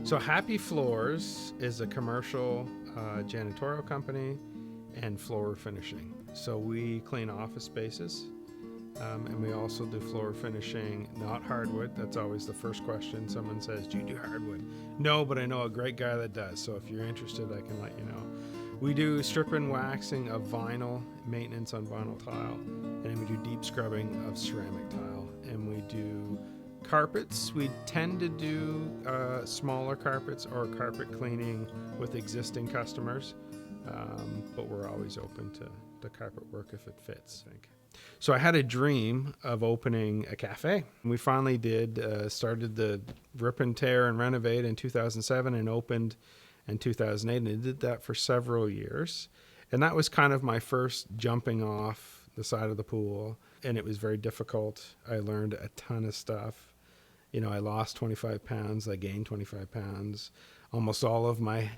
So Happy Floors is a commercial janitorial company and floor finishing. So we clean office spaces, and we also do floor finishing, not hardwood. That's always the first question. Someone says, do you do hardwood? No, but I know a great guy that does. So if you're interested, I can let you know. We do strip and waxing of vinyl, maintenance on vinyl tile, and then we do deep scrubbing of ceramic tile. And we do carpets. We tend to do smaller carpets or carpet cleaning with existing customers, but we're always open to carpet work if it fits, I think. So I had a dream of opening a cafe. We finally started the rip and tear and renovate in 2007 and opened in 2008, and I did that for several years. And that was kind of my first jumping off the side of the pool, and it was very difficult. I learned a ton of stuff. You know, I lost 25 pounds, I gained 25 pounds. Almost all of my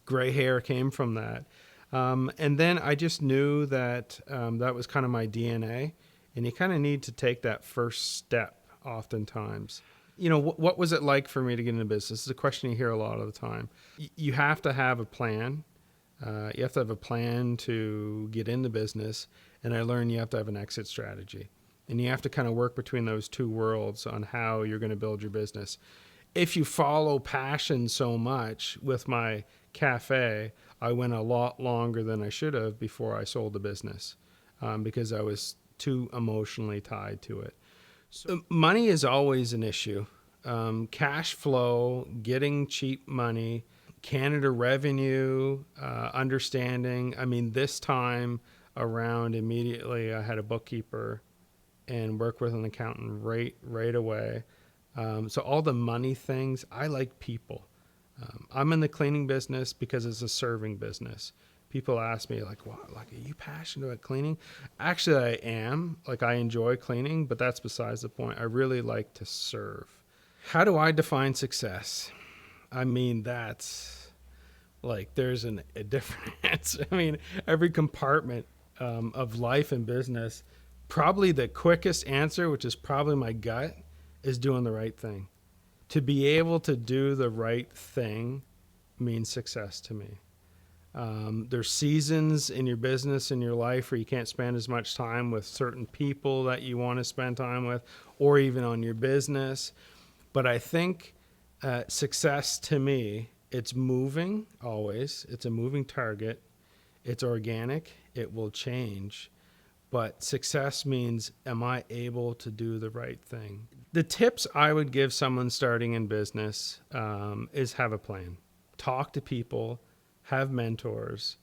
gray hair came from that. And then I just knew that that was kind of my DNA, and you kind of need to take that first step oftentimes. You know, what was it like for me to get into business? This is a question you hear a lot of the time. You have to have a plan. You have to have a plan to get into business, and I learned you have to have an exit strategy. And you have to kind of work between those two worlds on how you're going to build your business. If you follow passion so much with my cafe, I went a lot longer than I should have before I sold the business because I was too emotionally tied to it. So money is always an issue. Cash flow, getting cheap money, Canada revenue, understanding. I mean, this time around, immediately I had a bookkeeper and work with an accountant right away. So all the money things, I like people. I'm in the cleaning business because it's a serving business. People ask me like, "Wow, like, are you passionate about cleaning?" Actually, I am. Like, I enjoy cleaning, but that's besides the point. I really like to serve. How do I define success? I mean, that's like, there's a different answer. I mean, every compartment of life and business. Probably the quickest answer, which is probably my gut, is doing the right thing. To be able to do the right thing means success to me. There's seasons in your business, in your life, where you can't spend as much time with certain people that you want to spend time with, or even on your business. But I think success to me, it's moving always. It's a moving target. It's organic. It will change. But success means, am I able to do the right thing? The tips I would give someone starting in business is have a plan. Talk to people, have mentors,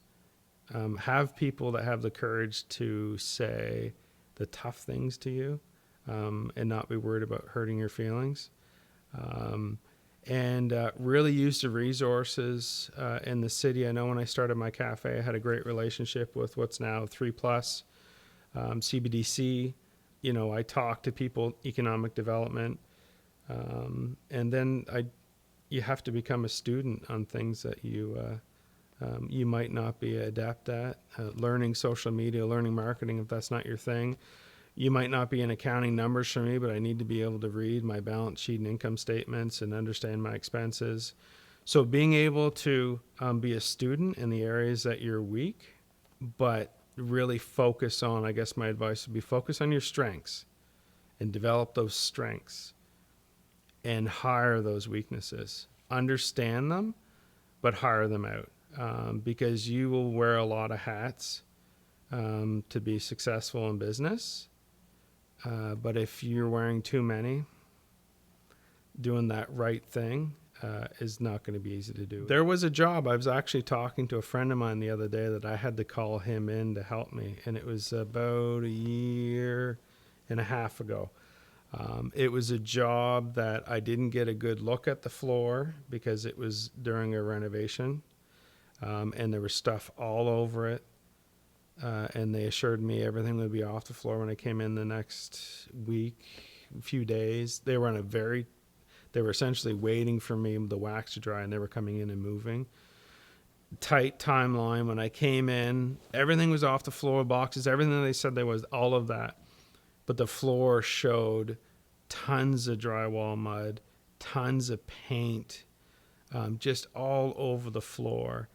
have people that have the courage to say the tough things to you and not be worried about hurting your feelings. And really use the resources in the city. I know when I started my cafe, I had a great relationship with what's now 3Plus. CBDC, you know, I talk to people, economic development, and then you have to become a student on things that you might not be adept at. Learning social media, learning marketing, if that's not your thing. You might not be in accounting numbers for me, but I need to be able to read my balance sheet and income statements and understand my expenses. So being able to be a student in the areas that you're weak, but really focus on, I guess my advice would be focus on your strengths and develop those strengths and hire those weaknesses. Understand them, but hire them out because you will wear a lot of hats to be successful in business. But if you're wearing too many, doing that right thing is not going to be easy to do. There was a job. I was actually talking to a friend of mine the other day that I had to call him in to help me. And it was about a year and a half ago. It was a job that I didn't get a good look at the floor because it was during a renovation. And there was stuff all over it. And they assured me everything would be off the floor when I came in the next week, a few days. They were essentially waiting for me, the wax to dry, and they were coming in and moving. Tight timeline. When I came in, everything was off the floor, boxes, everything they said there was, all of that. But the floor showed tons of drywall mud, tons of paint, just all over the floor.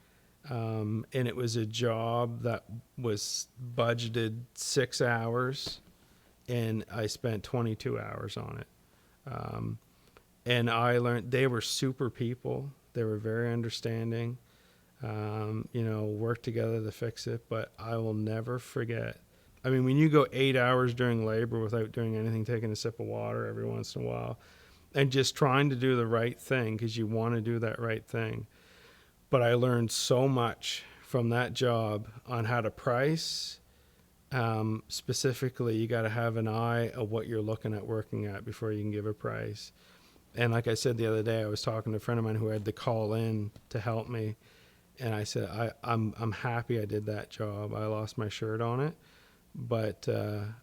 And it was a job that was budgeted 6 hours, and I spent 22 hours on it. And I learned they were super people. They were very understanding, worked together to fix it. But I will never forget. I mean, when you go 8 hours during labor without doing anything, taking a sip of water every once in a while, and just trying to do the right thing because you want to do that right thing. But I learned so much from that job on how to price. Specifically, you got to have an eye of what you're looking at working at before you can give a price. And like I said the other day, I was talking to a friend of mine who had to call in to help me. And I said, I'm happy I did that job. I lost my shirt on it, but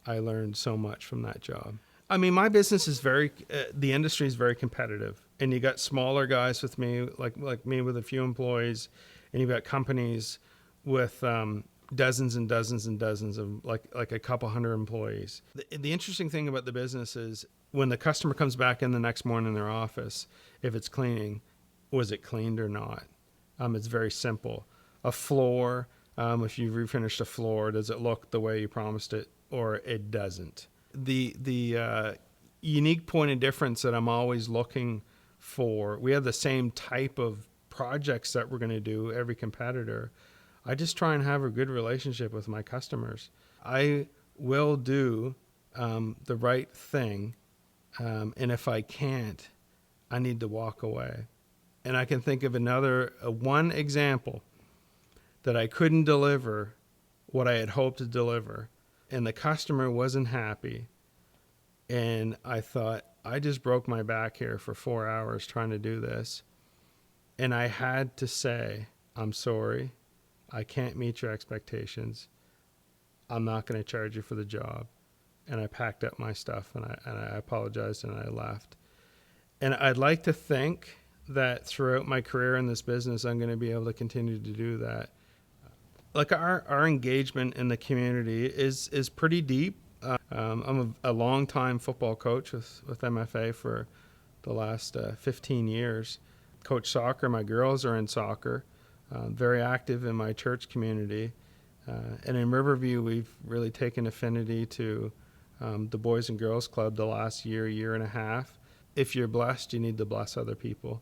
I learned so much from that job. I mean, my business is the industry is very competitive. And you got smaller guys with me, like me with a few employees, and you've got companies with dozens and dozens and dozens of like a couple hundred employees. The interesting thing about the business is when the customer comes back in the next morning in their office, if it's cleaning, was it cleaned or not? It's very simple. A floor, if you refinished a floor, does it look the way you promised it, or it doesn't? The unique point of difference that I'm always looking for, we have the same type of projects that we're going to do, every competitor. I just try and have a good relationship with my customers. I will do the right thing, and if I can't, I need to walk away. And I can think of one example that I couldn't deliver what I had hoped to deliver, and the customer wasn't happy. And I thought, I just broke my back here for 4 hours trying to do this. And I had to say, I'm sorry. I can't meet your expectations. I'm not going to charge you for the job. And I packed up my stuff and I apologized and I left. And I'd like to think that throughout my career in this business, I'm going to be able to continue to do that. Like our engagement in the community is pretty deep. I'm a long-time football coach with MFA for the last 15 years. Coach soccer. My girls are in soccer. Very active in my church community. And in Riverview, we've really taken affinity to the Boys and Girls Club the last year and a half. If you're blessed, you need to bless other people.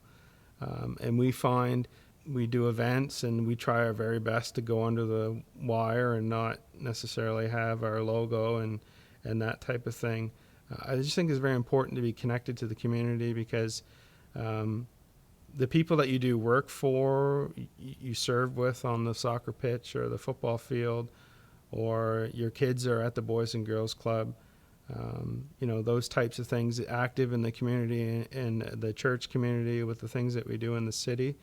And we find we do events and we try our very best to go under the wire and not necessarily have our logo and that type of thing. I just think it's very important to be connected to the community because the people that you do work for, you serve with on the soccer pitch or the football field, or your kids are at the Boys and Girls Club, those types of things, active in the community and the church community with the things that we do in the city.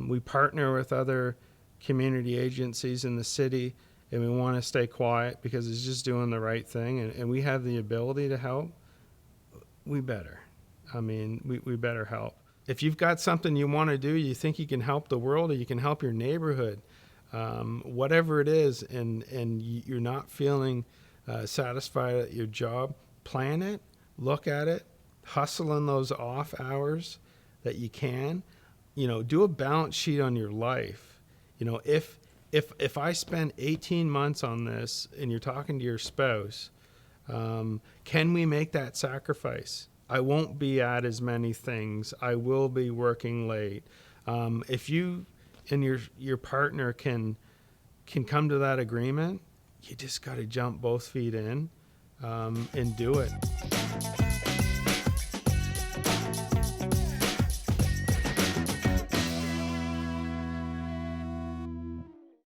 We partner with other community agencies in the city, and we want to stay quiet because it's just doing the right thing, and we have the ability to help. We better. We better help. If you've got something you want to do, you think you can help the world or you can help your neighborhood, whatever it is, and you're not feeling satisfied at your job, plan it, look at it, hustle in those off hours that you can. Do a balance sheet on your life. If I spend 18 months on this and you're talking to your spouse, can we make that sacrifice? I won't be at as many things. I will be working late. If you and your partner can come to that agreement, you just got to jump both feet in and do it.